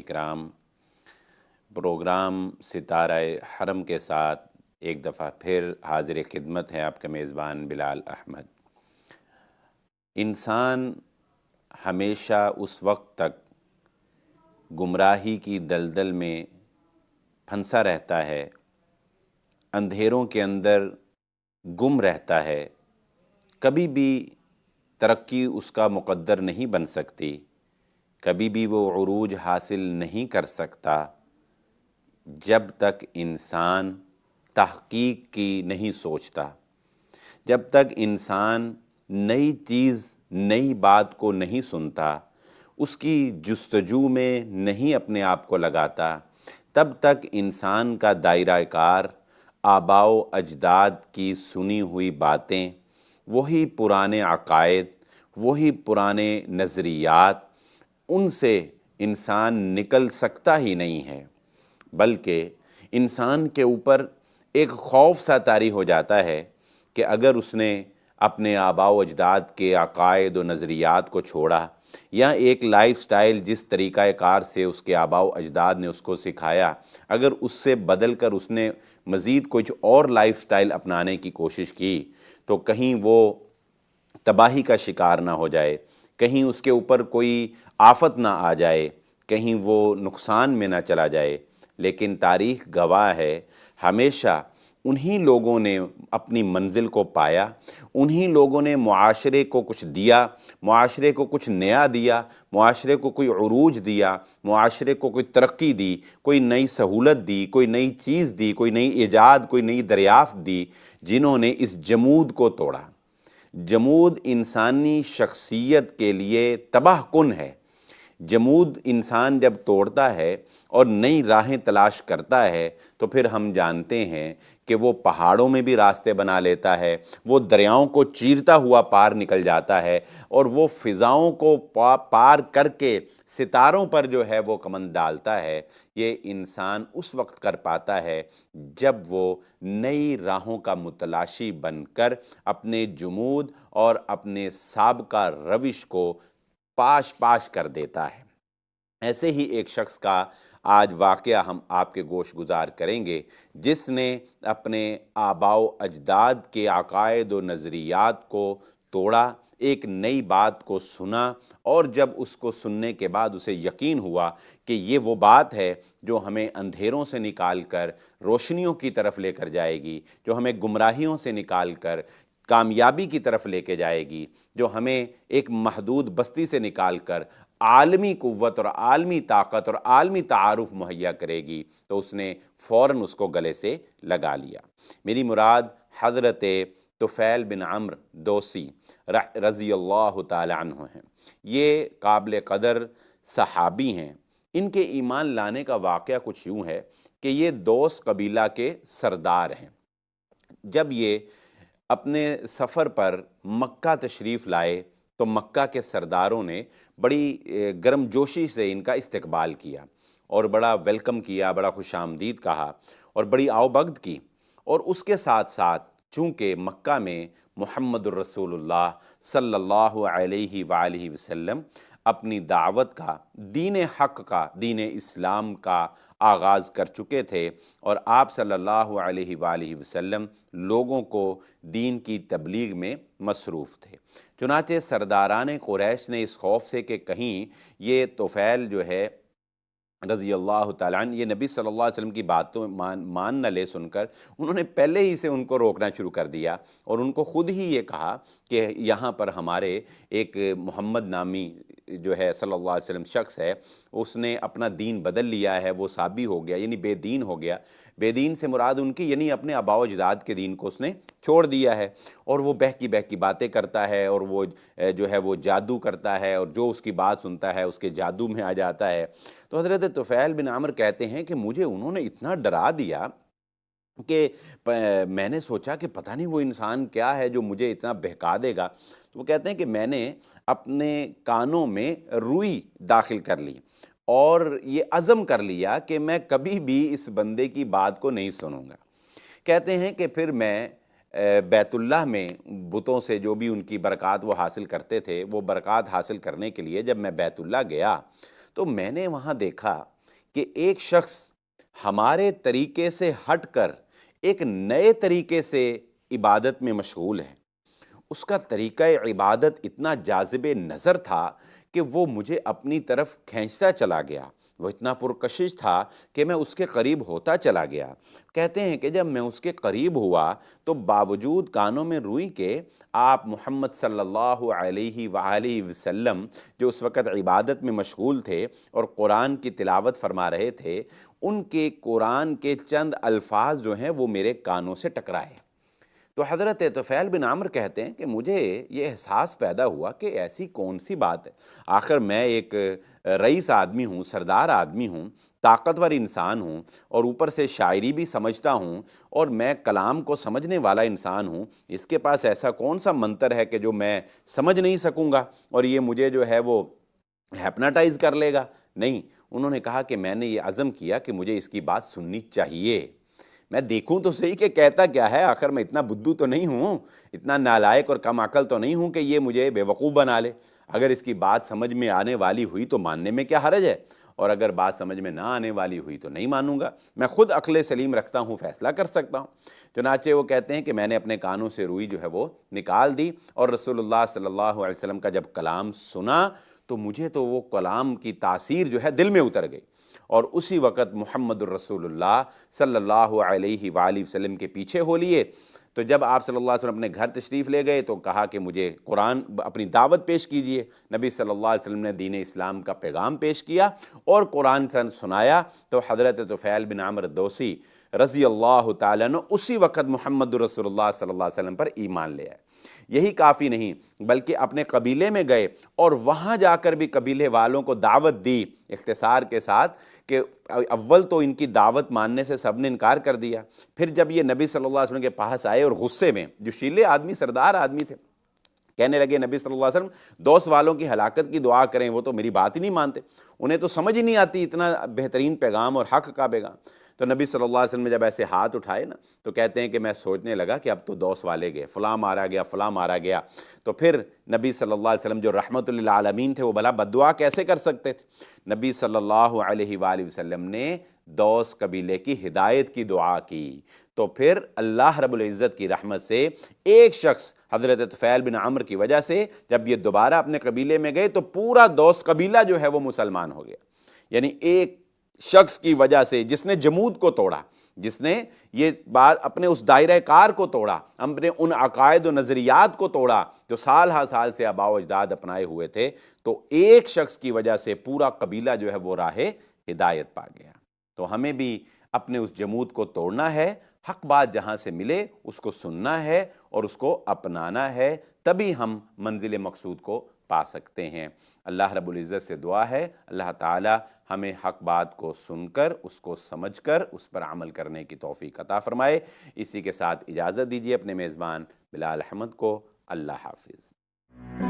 اکرام، programme ستارہ حرم کے ساتھ ایک دفعہ پھر حاضر خدمت ہے آپ کا میزبان بلال احمد۔ انسان ہمیشہ اس وقت تک گمراہی کی دلدل میں پھنسا رہتا ہے، اندھیروں کے اندر گم رہتا ہے، کبھی بھی ترقی اس کا مقدر نہیں بن سکتی، کبھی بھی وہ عروج حاصل نہیں کر سکتا جب تک انسان تحقیق کی نہیں سوچتا، جب تک انسان نئی چیز نئی بات کو نہیں سنتا، اس کی جستجو میں نہیں اپنے آپ کو لگاتا، تب تک انسان کا دائرہ کار آباء و اجداد کی سنی ہوئی باتیں، وہی پرانے عقائد، وہی پرانے نظریات، ان سے انسان نکل سکتا ہی نہیں ہے، بلکہ انسان کے اوپر ایک خوف سا طاری ہو جاتا ہے کہ اگر اس نے اپنے آباء و اجداد کے عقائد و نظریات کو چھوڑا، یا ایک لائف سٹائل جس طریقہ کار سے اس کے آباء و اجداد نے اس کو سکھایا، اگر اس سے بدل کر اس نے مزید کچھ اور لائف سٹائل اپنانے کی کوشش کی تو کہیں وہ تباہی کا شکار نہ ہو جائے، کہیں اس کے اوپر کوئی آفت نہ آ جائے، کہیں وہ نقصان میں نہ چلا جائے۔ لیکن تاریخ گواہ ہے، ہمیشہ انہی لوگوں نے اپنی منزل کو پایا، انہی لوگوں نے معاشرے کو کچھ دیا، معاشرے کو کچھ نیا دیا، معاشرے کو کوئی عروج دیا، معاشرے کو کوئی ترقی دی، کوئی نئی سہولت دی، کوئی نئی چیز دی، کوئی نئی ایجاد، کوئی نئی دریافت دی، جنہوں نے اس جمود کو توڑا۔ جمود انسانی شخصیت کے لیے تباہ کن ہے۔ جمود انسان جب توڑتا ہے اور نئی راہیں تلاش کرتا ہے تو پھر ہم جانتے ہیں کہ وہ پہاڑوں میں بھی راستے بنا لیتا ہے، وہ دریاؤں کو چیرتا ہوا پار نکل جاتا ہے، اور وہ فضاؤں کو پار کر کے ستاروں پر جو ہے وہ کمند ڈالتا ہے۔ یہ انسان اس وقت کر پاتا ہے جب وہ نئی راہوں کا متلاشی بن کر اپنے جمود اور اپنے سابقہ روش کو پاش کر دیتا ہے۔ ایسے ہی ایک شخص کا آج واقعہ ہم آپ کے گوش گزار کریں گے، جس نے اپنے آباء و اجداد کے عقائد و نظریات کو توڑا، ایک نئی بات کو سنا، اور جب اس کو سننے کے بعد اسے یقین ہوا کہ یہ وہ بات ہے جو ہمیں اندھیروں سے نکال کر روشنیوں کی طرف لے کر جائے گی، جو ہمیں گمراہیوں سے نکال کر کامیابی کی طرف لے کے جائے گی، جو ہمیں ایک محدود بستی سے نکال کر عالمی قوت اور عالمی طاقت اور عالمی تعارف مہیا کرے گی، تو اس نے فوراً اس کو گلے سے لگا لیا۔ میری مراد حضرت طفیل بن عمرو دوسی رضی اللہ تعالی عنہ ہیں۔ یہ قابل قدر صحابی ہیں۔ ان کے ایمان لانے کا واقعہ کچھ یوں ہے کہ یہ دوس قبیلہ کے سردار ہیں۔ جب یہ اپنے سفر پر مکہ تشریف لائے تو مکہ کے سرداروں نے بڑی گرم جوشی سے ان کا استقبال کیا، اور بڑا ویلکم کیا، بڑا خوش آمدید کہا، اور بڑی آؤبگد کی۔ اور اس کے ساتھ ساتھ چونکہ مکہ میں محمد الرسول اللہ صلی اللہ علیہ وآلہ وسلم اپنی دعوت کا، دین حق کا، دین اسلام کا آغاز کر چکے تھے، اور آپ صلی اللہ علیہ وآلہ وسلم لوگوں کو دین کی تبلیغ میں مصروف تھے۔ چنانچہ سرداران قریش نے اس خوف سے کہ کہیں یہ طفیل جو ہے رضی اللہ تعالیٰ عنہ یہ نبی صلی اللہ علیہ وسلم کی باتوں مان نہ لے، سن کر انہوں نے پہلے ہی سے ان کو روکنا شروع کر دیا، اور ان کو خود ہی یہ کہا کہ یہاں پر ہمارے ایک محمد نامی جو ہے صلی اللہ علیہ وسلم شخص ہے، اس نے اپنا دین بدل لیا ہے، وہ صابی ہو گیا، یعنی بے دین ہو گیا۔ بے دین سے مراد ان کی یعنی اپنے آباء و اجداد کے دین کو اس نے چھوڑ دیا ہے، اور وہ بہکی باتیں کرتا ہے، اور وہ جو ہے وہ جادو کرتا ہے، اور جو اس کی بات سنتا ہے اس کے جادو میں آ جاتا ہے۔ تو حضرت طفیل بن عمرو کہتے ہیں کہ مجھے انہوں نے اتنا ڈرا دیا کہ میں نے سوچا کہ پتہ نہیں وہ انسان کیا ہے جو مجھے اتنا بہکا دے گا۔ تو وہ کہتے ہیں کہ میں نے اپنے کانوں میں روئی داخل کر لی، اور یہ عزم کر لیا کہ میں کبھی بھی اس بندے کی بات کو نہیں سنوں گا۔ کہتے ہیں کہ پھر میں بیت اللہ میں بتوں سے جو بھی ان کی برکات وہ حاصل کرتے تھے، وہ برکات حاصل کرنے کے لیے جب میں بیت اللہ گیا تو میں نے وہاں دیکھا کہ ایک شخص ہمارے طریقے سے ہٹ کر ایک نئے طریقے سے عبادت میں مشغول ہے، اس کا طریقہ عبادت اتنا جاذب نظر تھا کہ وہ مجھے اپنی طرف کھینچتا چلا گیا، وہ اتنا پرکشش تھا کہ میں اس کے قریب ہوتا چلا گیا۔ کہتے ہیں کہ جب میں اس کے قریب ہوا تو باوجود کانوں میں روئی کے آپ محمد صلی اللہ علیہ وآلہ وسلم جو اس وقت عبادت میں مشغول تھے اور قرآن کی تلاوت فرما رہے تھے، ان کے قرآن کے چند الفاظ جو ہیں وہ میرے کانوں سے ٹکرائے۔ تو حضرت طفیل بن عمرو کہتے ہیں کہ مجھے یہ احساس پیدا ہوا کہ ایسی کون سی بات ہے، آخر میں ایک رئیس آدمی ہوں، سردار آدمی ہوں، طاقتور انسان ہوں، اور اوپر سے شاعری بھی سمجھتا ہوں، اور میں کلام کو سمجھنے والا انسان ہوں، اس کے پاس ایسا کون سا منتر ہے کہ جو میں سمجھ نہیں سکوں گا اور یہ مجھے جو ہے وہ ہیپناٹائز کر لے گا؟ نہیں، انہوں نے کہا کہ میں نے یہ عزم کیا کہ مجھے اس کی بات سننی چاہیے، میں دیکھوں تو صحیح کہ کہتا کیا ہے، آخر میں اتنا بدھو تو نہیں ہوں، اتنا نالائق اور کم عقل تو نہیں ہوں کہ یہ مجھے بے وقوف بنا لے۔ اگر اس کی بات سمجھ میں آنے والی ہوئی تو ماننے میں کیا حرج ہے، اور اگر بات سمجھ میں نہ آنے والی ہوئی تو نہیں مانوں گا، میں خود عقل سلیم رکھتا ہوں، فیصلہ کر سکتا ہوں۔ چنانچہ وہ کہتے ہیں کہ میں نے اپنے کانوں سے روئی جو ہے وہ نکال دی، اور رسول اللہ صلی اللہ علیہ وسلم کا جب کلام سنا تو مجھے تو وہ کلام کی تاثیر جو ہے دل میں اتر گئی، اور اسی وقت محمد الرسول اللہ صلی اللہ علیہ وآلہ وسلم کے پیچھے ہو لیے۔ تو جب آپ صلی اللہ علیہ وسلم اپنے گھر تشریف لے گئے تو کہا کہ مجھے قرآن اپنی دعوت پیش کیجئے۔ نبی صلی اللہ علیہ وسلم نے دین اسلام کا پیغام پیش کیا اور قرآن سنایا، تو حضرت طفیل بن عمرو دوسی رضی اللہ تعالیٰ عنہ اسی وقت محمد رسول اللہ صلی اللہ علیہ وسلم پر ایمان لے آئے۔ یہی کافی نہیں بلکہ اپنے قبیلے میں گئے اور وہاں جا کر بھی قبیلے والوں کو دعوت دی، اختصار کے ساتھ کہ اول تو ان کی دعوت ماننے سے سب نے انکار کر دیا، پھر جب یہ نبی صلی اللہ علیہ وسلم کے پاس آئے اور غصے میں، جو شیلے آدمی سردار آدمی تھے، کہنے لگے نبی صلی اللہ علیہ وسلم دوست والوں کی ہلاکت کی دعا کریں، وہ تو میری بات ہی نہیں مانتے، انہیں تو سمجھ ہی نہیں آتی اتنا بہترین پیغام اور حق کا پیغام۔ تو نبی صلی اللہ علیہ وسلم نے جب ایسے ہاتھ اٹھائے نا تو کہتے ہیں کہ میں سوچنے لگا کہ اب تو دوست والے گئے، فلاں مارا گیا، فلاں مارا گیا، تو پھر نبی صلی اللہ علیہ وسلم جو رحمت للعالمین تھے وہ بھلا بد دعا کیسے کر سکتے تھے؟ نبی صلی اللہ علیہ وآلہ وسلم نے دوس قبیلے کی ہدایت کی دعا کی، تو پھر اللہ رب العزت کی رحمت سے ایک شخص حضرت طفیل بن عمرو کی وجہ سے جب یہ دوبارہ اپنے قبیلے میں گئے تو پورا دوس قبیلہ جو ہے وہ مسلمان ہو گیا۔ یعنی ایک شخص کی وجہ سے جس نے جمود کو توڑا، جس نے یہ بات اپنے اس دائرہ کار کو توڑا، اپنے ان عقائد و نظریات کو توڑا جو سال ہا سال سے آباء و اجداد اپنائے ہوئے تھے، تو ایک شخص کی وجہ سے پورا قبیلہ جو ہے وہ راہ ہدایت پا گیا۔ تو ہمیں بھی اپنے اس جمود کو توڑنا ہے، حق بات جہاں سے ملے اس کو سننا ہے اور اس کو اپنانا ہے، تبھی ہم منزل مقصود کو پا سکتے ہیں۔ اللہ رب العزت سے دعا ہے اللہ تعالی ہمیں حق بات کو سن کر، اس کو سمجھ کر، اس پر عمل کرنے کی توفیق عطا فرمائے۔ اسی کے ساتھ اجازت دیجیے اپنے میزبان بلال احمد کو۔ اللہ حافظ۔